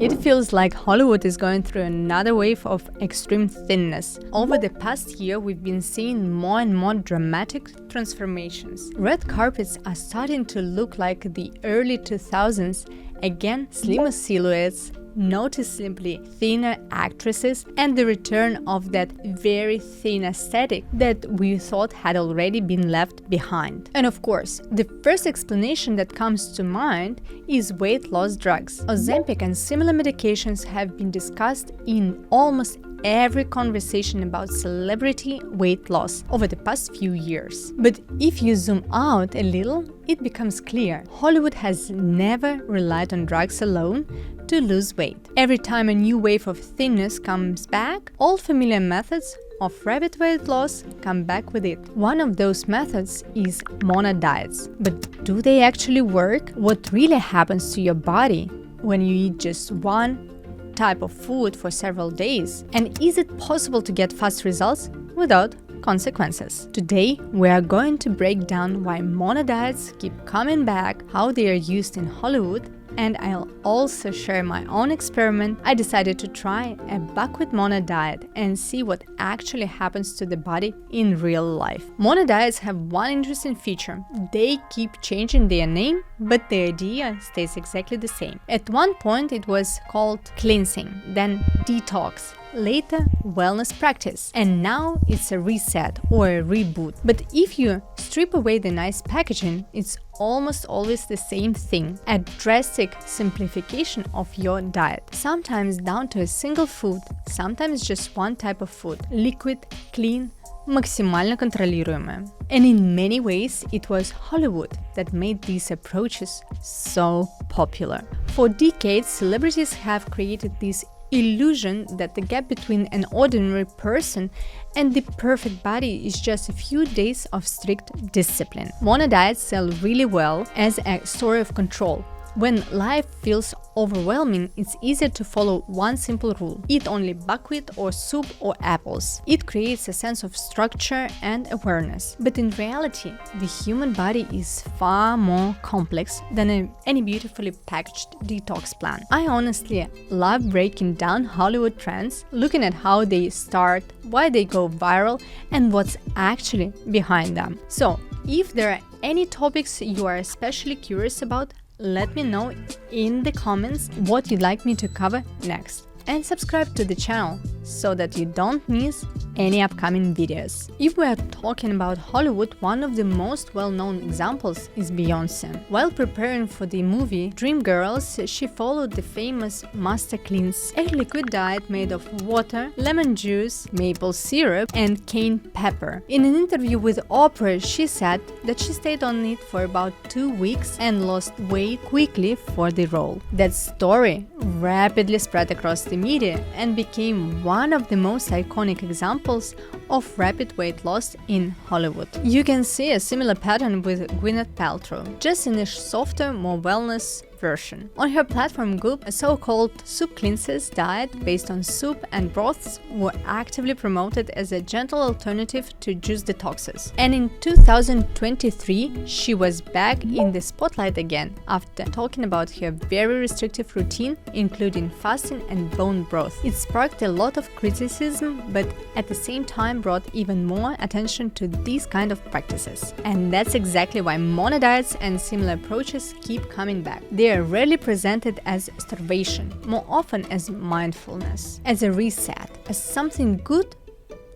It feels like Hollywood is going through another wave of extreme thinness. Over the past year, we've been seeing more and more dramatic transformations. Red carpets are starting to look like the early 2000s. Again, slimmer silhouettes, noticeably thinner actresses, and the return of that very thin aesthetic that we thought had already been left behind. And of course, the first explanation that comes to mind is weight loss drugs. Ozempic and similar medications have been discussed in almost every conversation about celebrity weight loss over the past few years. But if you zoom out a little, it becomes clear Hollywood has never relied on drugs alone to lose weight. Every time a new wave of thinness comes back, all familiar methods of rapid weight loss come back with it. One of those methods is mono diets. But do they actually work? What really happens to your body when you eat just one type of food for several days? And is it possible to get fast results without consequences? Today, we are going to break down why mono diets keep coming back, how they are used in Hollywood, and I'll also share my own experiment. I decided to try a buckwheat mono diet and see what actually happens to the body in real life. Mono diets have one interesting feature. They keep changing their name, but the idea stays exactly the same. At one point it was called cleansing, then detox, later wellness practice, and now it's a reset or a reboot. But if you strip away the nice packaging, it's almost always the same thing, a drastic simplification of your diet, sometimes down to a single food, sometimes just one type of food, liquid, clean, максимально контролируемое. And in many ways, it was Hollywood that made these approaches so popular. For decades, celebrities have created this illusion that the gap between an ordinary person and the perfect body is just a few days of strict discipline. Mono diets sell really well as a story of control. When life feels overwhelming, it's easier to follow one simple rule: eat only buckwheat or soup or apples. It creates a sense of structure and awareness. But in reality, the human body is far more complex than any beautifully packaged detox plan. I honestly love breaking down Hollywood trends, looking at how they start, why they go viral, and what's actually behind them. So, if there are any topics you are especially curious about, let me know in the comments what you'd like me to cover next. And subscribe to the channel so that you don't miss any upcoming videos. If we are talking about Hollywood, one of the most well-known examples is Beyoncé. While preparing for the movie Dreamgirls, she followed the famous Master Cleanse, a liquid diet made of water, lemon juice, maple syrup, and cayenne pepper. In an interview with Oprah, she said that she stayed on it for about 2 weeks and lost weight quickly for the role. That story rapidly spread across the media and became one of the most iconic examples of rapid weight loss in Hollywood. You can see a similar pattern with Gwyneth Paltrow, just in a softer, more wellness version. On her platform Goop, a so-called soup cleanses diet based on soup and broths were actively promoted as a gentle alternative to juice detoxes. And in 2023, she was back in the spotlight again after talking about her very restrictive routine, including fasting and bone broth. It sparked a lot of criticism, but at the same time brought even more attention to these kind of practices. And that's exactly why mono diets and similar approaches keep coming back. They are rarely presented as starvation, more often as mindfulness, as a reset, as something good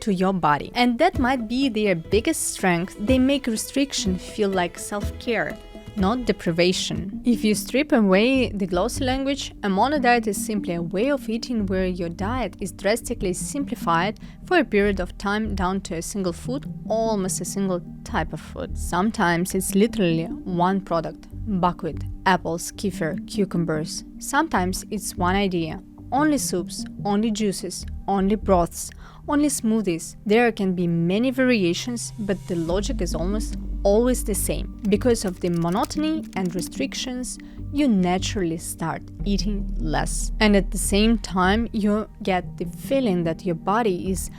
to your body. And that might be their biggest strength. They make restriction feel like self-care, not deprivation. If you strip away the glossy language, a mono diet is simply a way of eating where your diet is drastically simplified for a period of time down to a single food, almost a single type of food. Sometimes it's literally one product: buckwheat, apples, kefir, cucumbers. Sometimes it's one idea: only soups, only juices, only broths, only smoothies. There can be many variations, but the logic is almost always the same. Because of the monotony and restrictions, you naturally start eating less. And at the same time, you get the feeling that your body is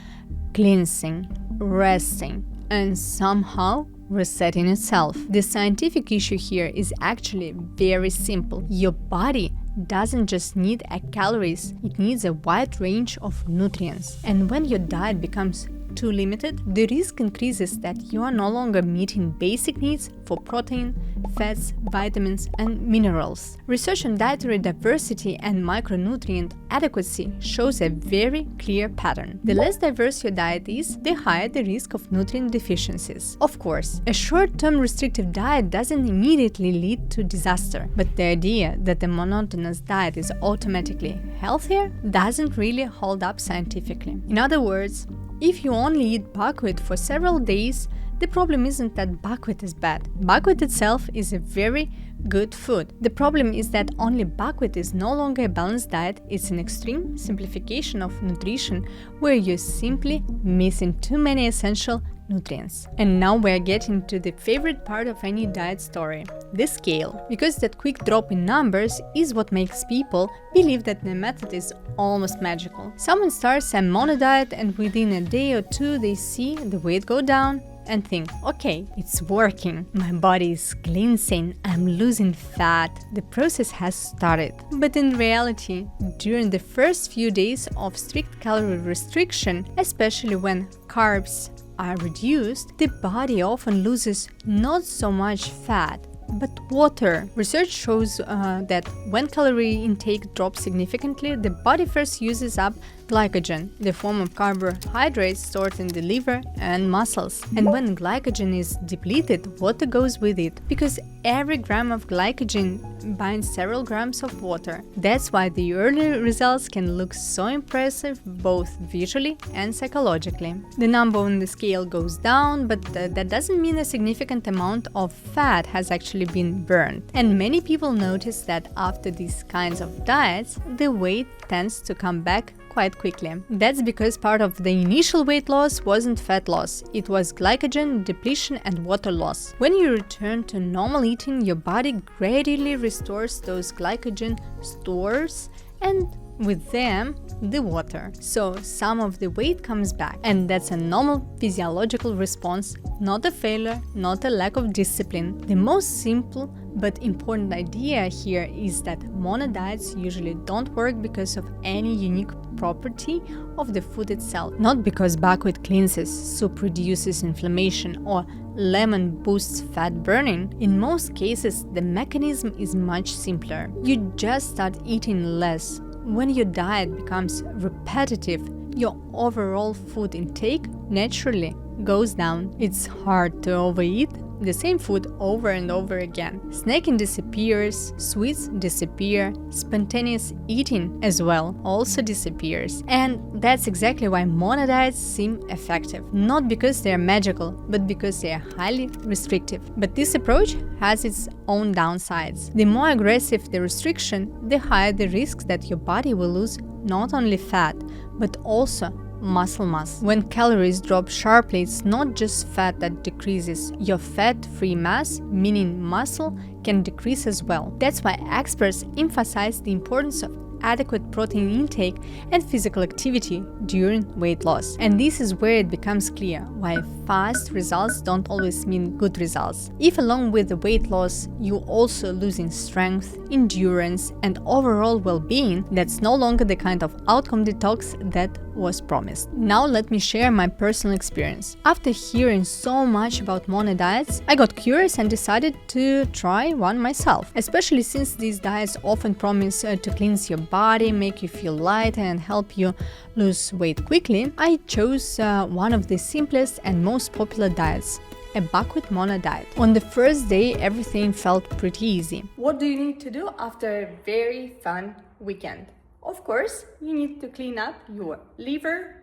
cleansing, resting, and somehow resetting itself. The scientific issue here is actually very simple. Your body doesn't just need calories, it needs a wide range of nutrients. And when your diet becomes too limited, the risk increases that you are no longer meeting basic needs for protein, fats, vitamins, and minerals. Research on dietary diversity and micronutrient adequacy shows a very clear pattern. The less diverse your diet is, the higher the risk of nutrient deficiencies. Of course, a short-term restrictive diet doesn't immediately lead to disaster, but the idea that a monotonous diet is automatically healthier doesn't really hold up scientifically. In other words, if you only eat buckwheat for several days, the problem isn't that buckwheat is bad. Buckwheat itself is a very good food. The problem is that only buckwheat is no longer a balanced diet, it's an extreme simplification of nutrition where you're simply missing too many essential nutrients. And now we're getting to the favorite part of any diet story, the scale. Because that quick drop in numbers is what makes people believe that the method is almost magical. Someone starts a mono diet and within a day or two they see the weight go down and think, okay, it's working, my body is cleansing, I'm losing fat, the process has started. But in reality, during the first few days of strict calorie restriction, especially when carbs are reduced, the body often loses not so much fat, but water. Research shows that when calorie intake drops significantly, the body first uses up glycogen, the form of carbohydrates stored in the liver and muscles. And when glycogen is depleted, water goes with it, because every gram of glycogen binds several grams of water. That's why the early results can look so impressive both visually and psychologically. The number on the scale goes down, but that doesn't mean a significant amount of fat has actually been burned. And many people notice that after these kinds of diets, the weight tends to come back quite quickly. That's because part of the initial weight loss wasn't fat loss, it was glycogen depletion and water loss. When you return to normal eating, your body gradually restores those glycogen stores and with them the water. So some of the weight comes back, and that's a normal physiological response, not a failure, not a lack of discipline. The most simple but important idea here is that mono diets usually don't work because of any unique property of the food itself, not because buckwheat cleanses, soup reduces inflammation, or lemon boosts fat burning. In most cases, the mechanism is much simpler. You just start eating less. When your diet becomes repetitive, your overall food intake naturally goes down. It's hard to overeat the same food over and over again. Snacking disappears, sweets disappear, spontaneous eating as well also disappears. And that's exactly why mono diets seem effective. Not because they are magical, but because they are highly restrictive. But this approach has its own downsides. The more aggressive the restriction, the higher the risk that your body will lose not only fat, but also muscle mass. When calories drop sharply, it's not just fat that decreases. Your fat-free mass, meaning muscle, can decrease as well. That's why experts emphasize the importance of adequate protein intake and physical activity during weight loss. And this is where it becomes clear why fast results don't always mean good results. If along with the weight loss you also losing strength, endurance, and overall well-being, that's no longer the kind of outcome detox that was promised. Now let me share my personal experience. After hearing so much about mono diets, I got curious and decided to try one myself, especially since these diets often promise to cleanse your body, make you feel lighter, and help you lose weight quickly. I chose one of the simplest and most popular diets, a buckwheat mono diet. On the first day, everything felt pretty easy. What do you need to do after a very fun weekend? Of course, you need to clean up your liver,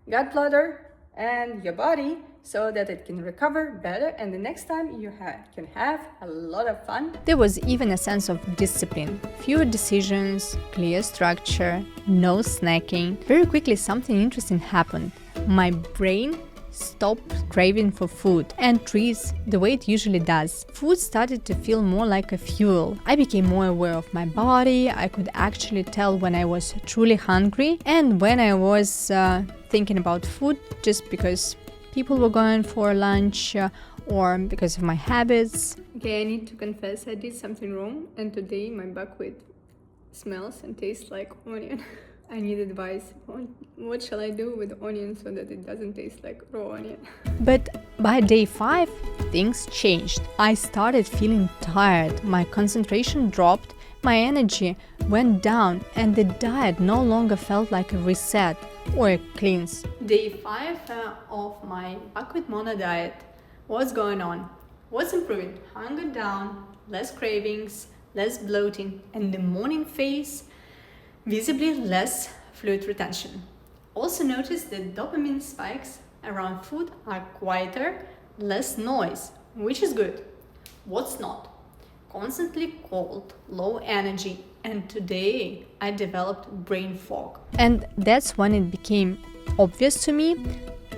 gallbladder, and your body so that it can recover better, and the next time you can have a lot of fun. There was even a sense of discipline, fewer decisions, clear structure, no snacking. Very quickly something interesting happened. My brain stopped craving for food and treats the way it usually does. Food started to feel more like a fuel. I became more aware of my body. I could actually tell when I was truly hungry and when I was thinking about food just because people were going for lunch or because of my habits. Okay, I need to confess I did something wrong, and today my buckwheat smells and tastes like onion. I need advice on what shall I do with onion so that it doesn't taste like raw onion. But by day 5, things changed. I started feeling tired, my concentration dropped, my energy went down, and the diet no longer felt like a reset or a cleanse. Day 5 of my buckwheat mono diet. What's going on? What's improving? Hunger down, less cravings, less bloating, and the morning phase, visibly less fluid retention. Also notice that dopamine spikes around food are quieter, less noise, which is good. What's not? Constantly cold, low energy, and today I developed brain fog. And that's when it became obvious to me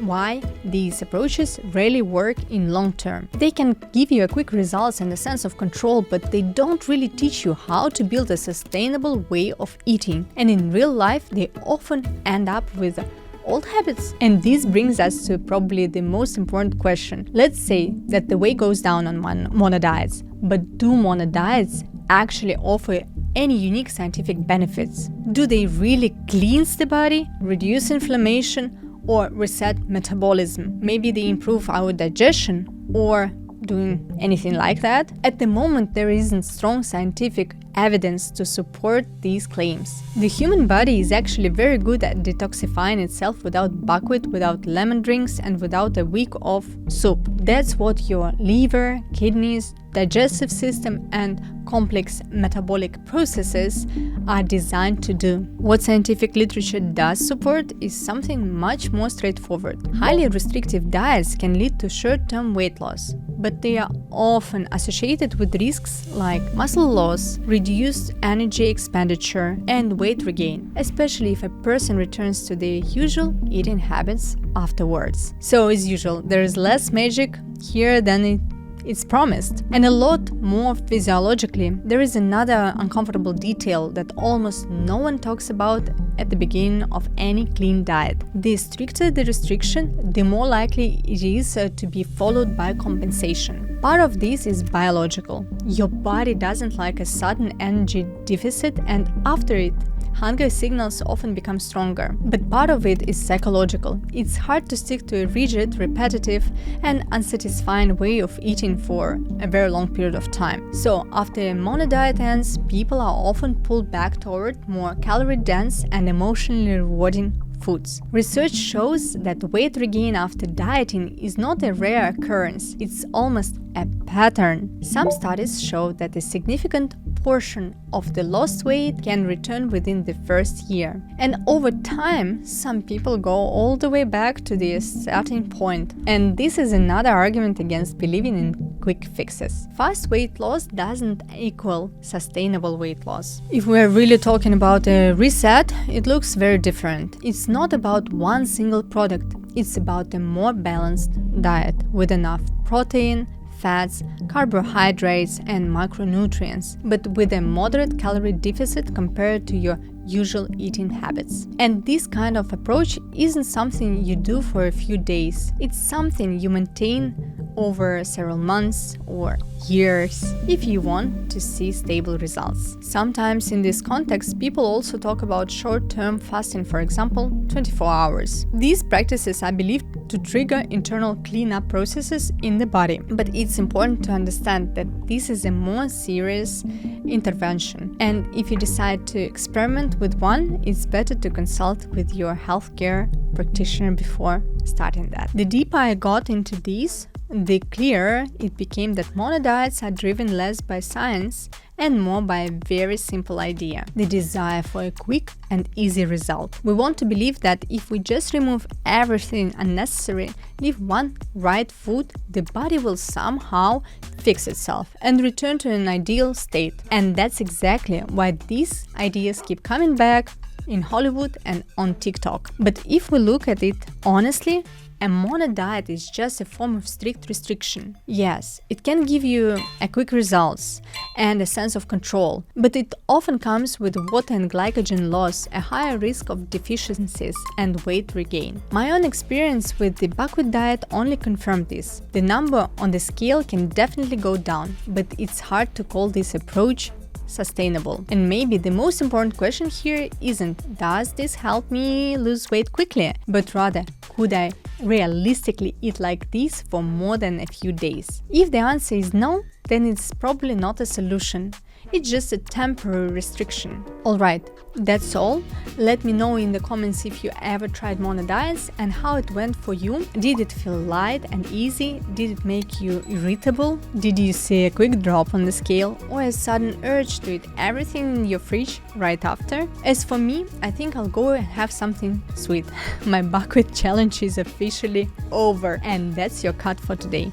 why these approaches rarely work in long term. They can give you a quick results and a sense of control, but they don't really teach you how to build a sustainable way of eating. And in real life, they often end up with old habits. And this brings us to probably the most important question. Let's say that the weight goes down on mono diets, but do mono diets actually offer any unique scientific benefits? Do they really cleanse the body, reduce inflammation, or reset metabolism? Maybe they improve our digestion or doing anything like that? At the moment, there isn't strong scientific evidence to support these claims. The human body is actually very good at detoxifying itself without buckwheat, without lemon drinks, and without a week of soup. That's what your liver, kidneys, digestive system, and complex metabolic processes are designed to do. What scientific literature does support is something much more straightforward. Highly restrictive diets can lead to short-term weight loss, but they are often associated with risks like muscle loss, reduced energy expenditure, and weight regain, especially if a person returns to their usual eating habits afterwards. So, as usual, there is less magic here than it's promised. And a lot more physiologically, there is another uncomfortable detail that almost no one talks about at the beginning of any clean diet. The stricter the restriction, the more likely it is to be followed by compensation. Part of this is biological. Your body doesn't like a sudden energy deficit, and after it, hunger signals often become stronger. But part of it is psychological. It's hard to stick to a rigid, repetitive, and unsatisfying way of eating for a very long period of time. So, after a mono diet ends, people are often pulled back toward more calorie-dense and emotionally rewarding foods. Research shows that weight regain after dieting is not a rare occurrence, it's almost a pattern. Some studies show that a significant portion of the lost weight can return within the first year. And over time, some people go all the way back to the starting point. And this is another argument against believing in quick fixes. Fast weight loss doesn't equal sustainable weight loss. If we're really talking about a reset, it looks very different. It's not about one single product, it's about a more balanced diet with enough protein, fats, carbohydrates, and micronutrients, but with a moderate calorie deficit compared to your usual eating habits. And this kind of approach isn't something you do for a few days. It's something you maintain over several months or years if you want to see stable results. Sometimes in this context, people also talk about short-term fasting, for example, 24 hours. These practices are believed to trigger internal cleanup processes in the body. But it's important to understand that this is a more serious intervention. And if you decide to experiment with one, it's better to consult with your healthcare practitioner before starting that. The deeper I got into these, the clearer it became that mono diets are driven less by science and more by a very simple idea: the desire for a quick and easy result. We want to believe that if we just remove everything unnecessary, leave one right food, the body will somehow fix itself and return to an ideal state. And that's exactly why these ideas keep coming back in Hollywood and on TikTok. But if we look at it honestly, a mono diet is just a form of strict restriction. Yes, it can give you a quick results and a sense of control, but it often comes with water and glycogen loss, a higher risk of deficiencies, and weight regain. My own experience with the buckwheat diet only confirmed this. The number on the scale can definitely go down, but it's hard to call this approach sustainable. And maybe the most important question here isn't, does this help me lose weight quickly? But rather, could I realistically eat like this for more than a few days? If the answer is no, then it's probably not a solution. It's just a temporary restriction. Alright, that's all. Let me know in the comments if you ever tried mono diets and how it went for you. Did it feel light and easy? Did it make you irritable? Did you see a quick drop on the scale or a sudden urge to eat everything in your fridge right after? As for me, I think I'll go and have something sweet. My buckwheat challenge is officially over, and that's your cut for today.